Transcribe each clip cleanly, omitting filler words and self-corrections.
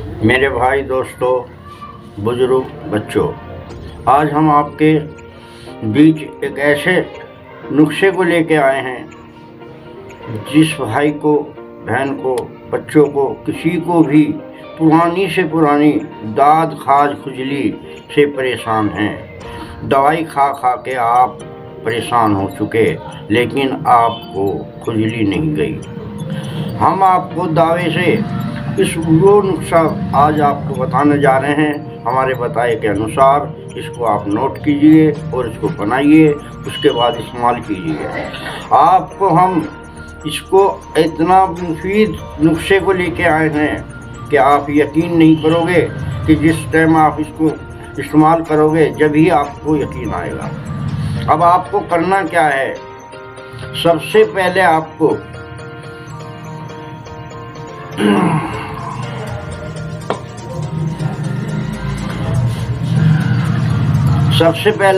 मेरे भाई दोस्तों, बुजुर्ग, बच्चों, आज हम आपके बीच एक ऐसे नुस्खे को लेके आए हैं जिस भाई को, बहन को, बच्चों को, किसी को भी पुरानी से पुरानी दाद खाज खुजली से परेशान हैं। दवाई खा खा के आप परेशान हो चुके, लेकिन आपको खुजली नहीं गई। हम आपको दावे से वो नुस्खा आज आपको बताने जा रहे हैं। हमारे बताए के अनुसार इसको आप नोट कीजिए और इसको बनाइए, उसके बाद इस्तेमाल कीजिए। आपको हम इसको इतना मुफीद नुस्खे को लेके आए हैं कि आप यकीन नहीं करोगे कि जिस टाइम आप इसको इस्तेमाल करोगे जब ही आपको यकीन आएगा। अब आपको करना क्या है, सबसे पहले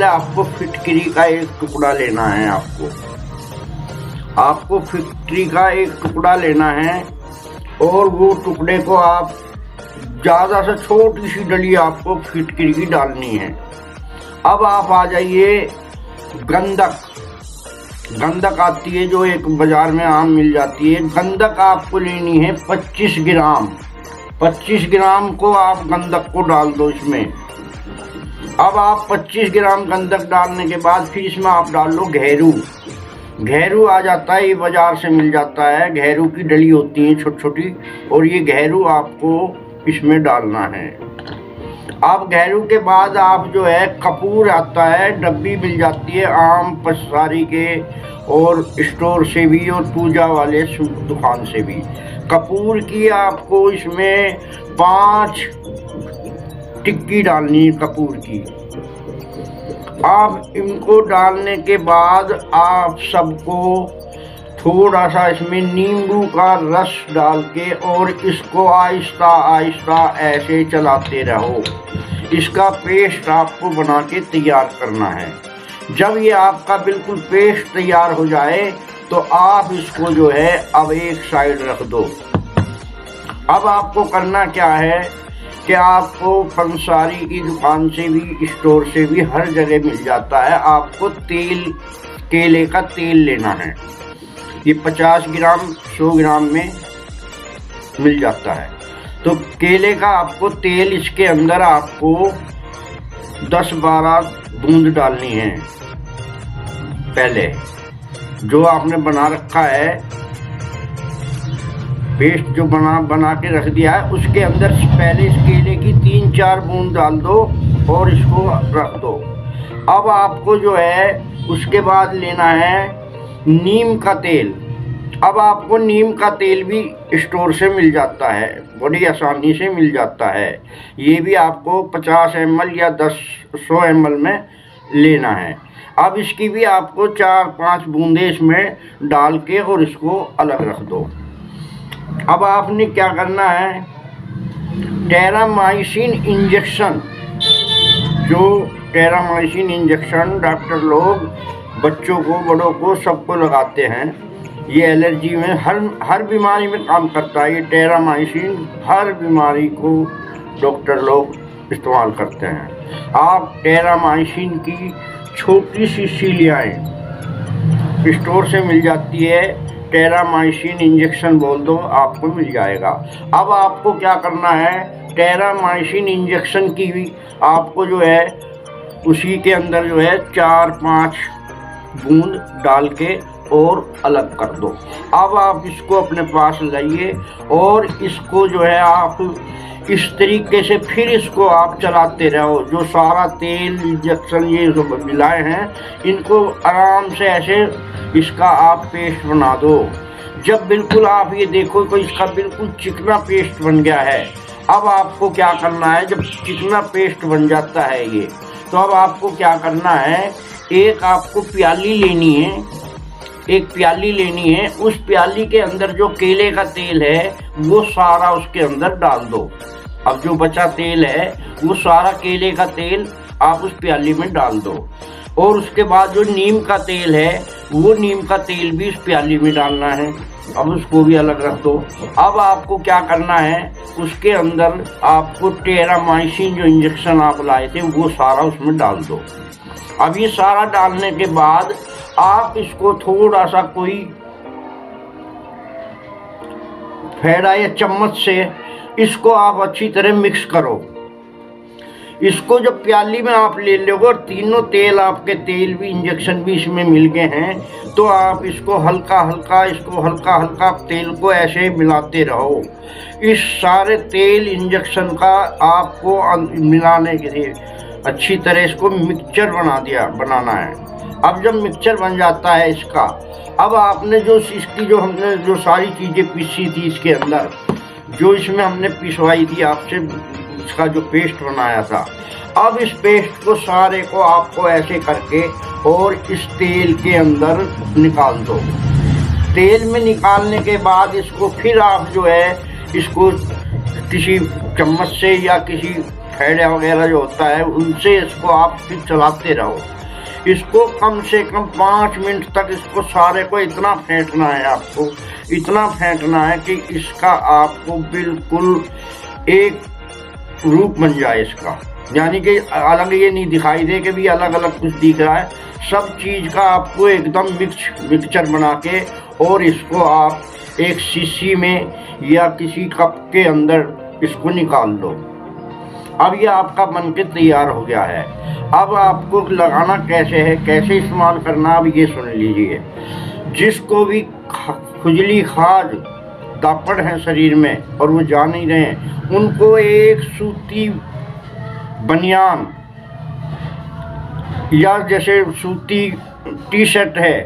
आपको फिटकरी का एक टुकड़ा लेना है। आपको फिटकरी का एक टुकड़ा लेना है और वो टुकड़े को आप ज़्यादा से छोटी सी डली आपको फिटकरी की डालनी है। अब आप आ जाइए गंधक आती है जो एक बाजार में आम मिल जाती है। गंधक आपको लेनी है 25 ग्राम। 25 ग्राम को आप गंधक को डाल दो इसमें। अब आप 25 ग्राम गंधक डालने के बाद फिर इसमें आप डाल लो घेरू आ जाता है, ये बाजार से मिल जाता है। घेरू की डली होती है छोटी छोटी, और ये घेरू आपको इसमें डालना है। अब घेरू के बाद आप जो है कपूर आता है, डब्बी मिल जाती है आम पसारी के और स्टोर से भी और पूजा वाले दुकान से भी। कपूर की आपको इसमें 5 टिक्की डालनी है कपूर की। आप इनको डालने के बाद आप सबको थोड़ा सा इसमें नींबू का रस डाल के और इसको आहिस्ता आहिस्ता ऐसे चलाते रहो। इसका पेस्ट आपको बना के तैयार करना है। जब ये आपका बिल्कुल पेस्ट तैयार हो जाए तो आप इसको जो है अब एक साइड रख दो। अब आपको करना क्या है कि आपको पंसारी की दुकान से भी, स्टोर से भी, हर जगह मिल जाता है। आपको केले का तेल लेना है। ये 50 ग्राम 100 ग्राम में मिल जाता है। तो केले का आपको तेल, इसके अंदर आपको 10-12 बूंद डालनी है। पहले जो आपने बना रखा है पेस्ट, जो बना के रख दिया है, उसके अंदर पहले इस केले की 3-4 बूंद डाल दो और इसको रख दो। अब आपको जो है उसके बाद लेना है नीम का तेल। अब आपको नीम का तेल भी स्टोर से मिल जाता है, बड़ी आसानी से मिल जाता है। ये भी आपको 50 ml या 100 ml में लेना है। अब इसकी भी आपको 4-5 बूंदे इसमें डाल के और इसको अलग रख दो। अब आपने क्या करना है, टेरामाइसिन इंजेक्शन, जो टेरामाइसिन इंजेक्शन डॉक्टर लोग बच्चों को, बड़ों को, सबको लगाते हैं। ये एलर्जी में हर बीमारी में काम करता है। ये टेरामाइसिन हर बीमारी को डॉक्टर लोग इस्तेमाल करते हैं। आप टेरामाइसिन की छोटी सी शीशी आए, स्टोर से मिल जाती है। टेरामाइसिन इंजेक्शन बोल दो, आपको मिल जाएगा। अब आपको क्या करना है, टेरामाइसिन इंजेक्शन की भी आपको जो है उसी के अंदर जो है 4-5 बूंद डाल के और अलग कर दो। अब आप इसको अपने पास लाइए और इसको जो है आप इस तरीके से फिर इसको आप चलाते रहो। जो सारा तेल, इंजेक्शन ये जो मिलाए हैं, इनको आराम से ऐसे इसका आप पेस्ट बना दो। जब बिल्कुल आप ये देखो तो इसका बिल्कुल चिकना पेस्ट बन गया है। अब आपको क्या करना है, जब चिकना पेस्ट बन जाता है ये, तो अब आपको क्या करना है, एक आपको प्याली लेनी है। एक प्याली लेनी है, उस प्याली के अंदर जो केले का तेल है वो सारा उसके अंदर डाल दो। अब जो बचा तेल है वो सारा केले का तेल आप उस प्याली में डाल दो। और उसके बाद जो नीम का तेल है वो नीम का तेल भी इस प्याली में डालना है। अब उसको भी अलग रख दो। अब आपको क्या करना है, उसके अंदर आपको टेरामाइसिन जो इंजेक्शन आप लाए थे वो सारा उसमें डाल दो। अब ये सारा डालने के बाद आप इसको थोड़ा सा कोई फेड़ा या चम्मच से इसको आप अच्छी तरह मिक्स करो। इसको जब प्याली में आप ले लोगे और तीनों तेल आपके तेल भी इंजेक्शन भी इसमें मिल गए हैं, तो आप इसको हल्का हल्का तेल को ऐसे ही मिलाते रहो। इस सारे तेल इंजेक्शन का आपको मिलाने के लिए अच्छी तरह इसको मिक्सचर बनाना है। अब जब मिक्सचर बन जाता है इसका, अब आपने जो इसकी जो हमने जो सारी चीज़ें पीसी थी इसके अंदर, जो इसमें हमने पिसवाई थी आपसे, इसका जो पेस्ट बनाया था, अब इस पेस्ट को सारे को आपको ऐसे करके और इस तेल के अंदर निकाल दो। तेल में निकालने के बाद इसको फिर आप जो है इसको किसी चम्मच से या किसी फेड़े वगैरह जो होता है उनसे इसको आप फिर चलाते रहो। इसको कम से कम 5 मिनट तक इसको सारे को इतना फेंटना है, आपको इतना फेंटना है कि इसका आपको बिल्कुल एक रूप बन जाए इसका, यानी कि अलग ये नहीं दिखाई दे कि भी अलग अलग कुछ दिख रहा है। सब चीज़ का आपको एकदम मिक्सचर बना के और इसको आप एक शीशी में या किसी कप के अंदर इसको निकाल लो। अब ये आपका बनके तैयार हो गया है। अब आपको लगाना कैसे है, कैसे इस्तेमाल करना, अब ये सुन लीजिए। जिसको भी खुजली खाज दापड़ है शरीर में और वो जा नहीं रहे हैं, उनको एक सूती बनियान या जैसे सूती टी शर्ट है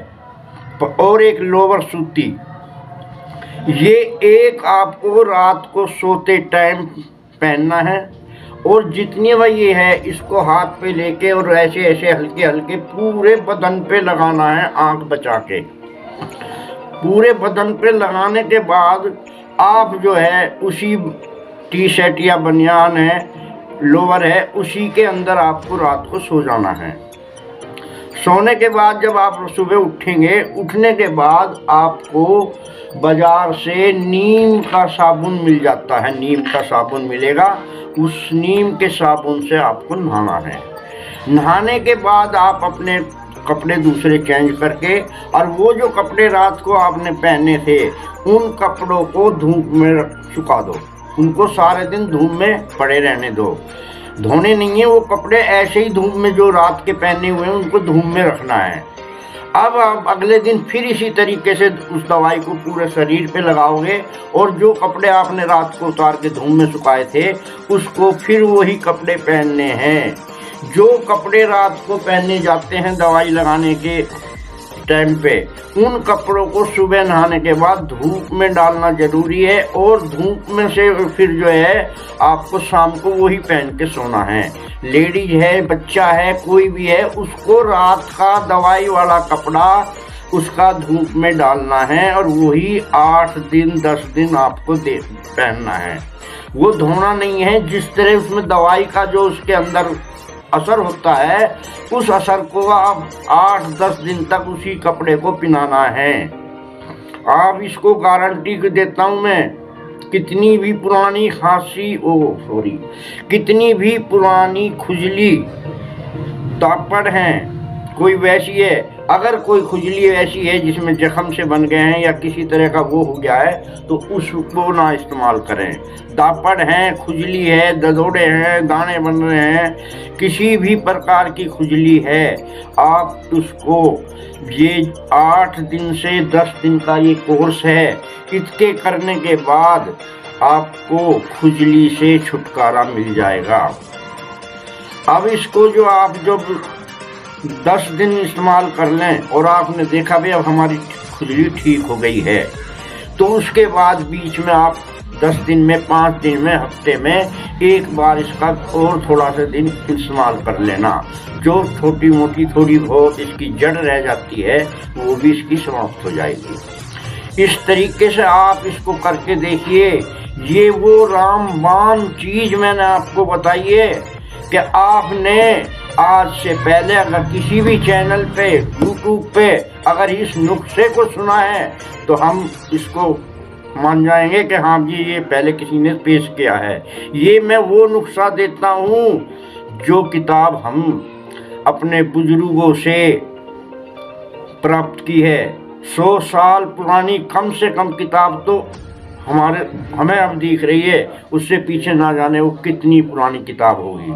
और एक लोअर सूती, ये एक आपको रात को सोते टाइम पहनना है। और जितनी वह ये है इसको हाथ पे लेके और ऐसे ऐसे हल्के हल्के पूरे बदन पे लगाना है, आंख बचा के। पूरे बदन पे लगाने के बाद आप जो है उसी टी शर्ट या बनियान है, लोअर है, उसी के अंदर आपको रात को सो जाना है। सोने के बाद जब आप सुबह उठेंगे, उठने के बाद आपको बाजार से नीम का साबुन मिल जाता है, नीम का साबुन मिलेगा, उस नीम के साबुन से आपको नहाना है। नहाने के बाद आप अपने कपड़े दूसरे चेंज करके, और वो जो कपड़े रात को आपने पहने थे उन कपड़ों को धूप में सुखा दो, उनको सारे दिन धूप में पड़े रहने दो। धोने नहीं है वो कपड़े, ऐसे ही धूप में जो रात के पहने हुए हैं उनको धूप में रखना है। अब आप अगले दिन फिर इसी तरीके से उस दवाई को पूरे शरीर पे लगाओगे और जो कपड़े आपने रात को उतार के धूप में सुखाए थे उसको फिर वही कपड़े पहनने हैं। जो कपड़े रात को पहने जाते हैं दवाई लगाने के टाइम पे, उन कपड़ों को सुबह नहाने के बाद धूप में डालना जरूरी है, और धूप में से फिर जो है आपको शाम को वही पहन के सोना है। लेडीज है, बच्चा है, कोई भी है, उसको रात का दवाई वाला कपड़ा उसका धूप में डालना है और वही 8 दिन 10 दिन आपको पहनना है। वो धोना नहीं है। जिस तरह उसमें दवाई का जो उसके अंदर असर होता है, उस असर को आप 8-10 दिन तक उसी कपड़े को पहनाना है। आप इसको गारंटी देता हूँ मैं, कितनी भी पुरानी खांसी कितनी भी पुरानी खुजली दापड़ हैं, कोई वैसी है, अगर कोई खुजली ऐसी है जिसमें जख्म से बन गए हैं या किसी तरह का वो हो गया है, तो उसको ना इस्तेमाल करें। दापड़ हैं, खुजली है, ददोड़े हैं, दाने बन रहे हैं, किसी भी प्रकार की खुजली है, आप उसको, ये 8 दिन से 10 दिन का ये कोर्स है, इसके करने के बाद आपको खुजली से छुटकारा मिल जाएगा। अब इसको जो आप 10 दिन इस्तेमाल कर लें और आपने देखा भी अब हमारी खुजली ठीक हो गई है, तो उसके बाद बीच में आप 10 दिन में, 5 दिन में, हफ्ते में एक बार इसका और थोड़ा सा दिन इस्तेमाल कर लेना। जो छोटी मोटी थोड़ी बहुत इसकी जड़ रह जाती है वो भी इसकी समाप्त हो जाएगी। इस तरीके से आप इसको करके देखिए। ये वो रामबाण चीज मैंने आपको बताई है कि आपने आज से पहले अगर किसी भी चैनल पे, यूट्यूब पे अगर इस नुस्खे को सुना है तो हम इसको मान जाएंगे कि हाँ जी ये पहले किसी ने पेश किया है। ये मैं वो नुस्खा देता हूँ जो किताब हम अपने बुजुर्गों से प्राप्त की है। 100 साल पुरानी कम से कम किताब तो हमें अब दिख रही है, उससे पीछे ना जाने वो कितनी पुरानी किताब होगी।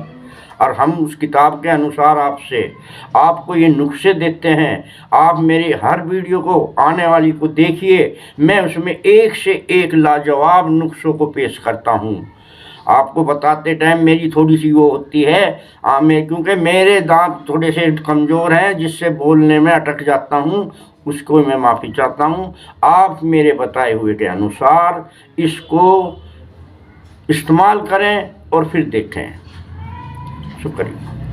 और हम उस किताब के अनुसार आपको ये नुस्खे देते हैं। आप मेरी हर वीडियो को आने वाली को देखिए, मैं उसमें एक से एक लाजवाब नुस्खों को पेश करता हूँ। आपको बताते टाइम मेरी थोड़ी सी वो होती है क्योंकि मेरे दांत थोड़े से कमज़ोर हैं, जिससे बोलने में अटक जाता हूँ, उसको मैं माफ़ी चाहता हूँ। आप मेरे बताए हुए के अनुसार इसको इस्तेमाल करें और फिर देखें। शुक्रिया।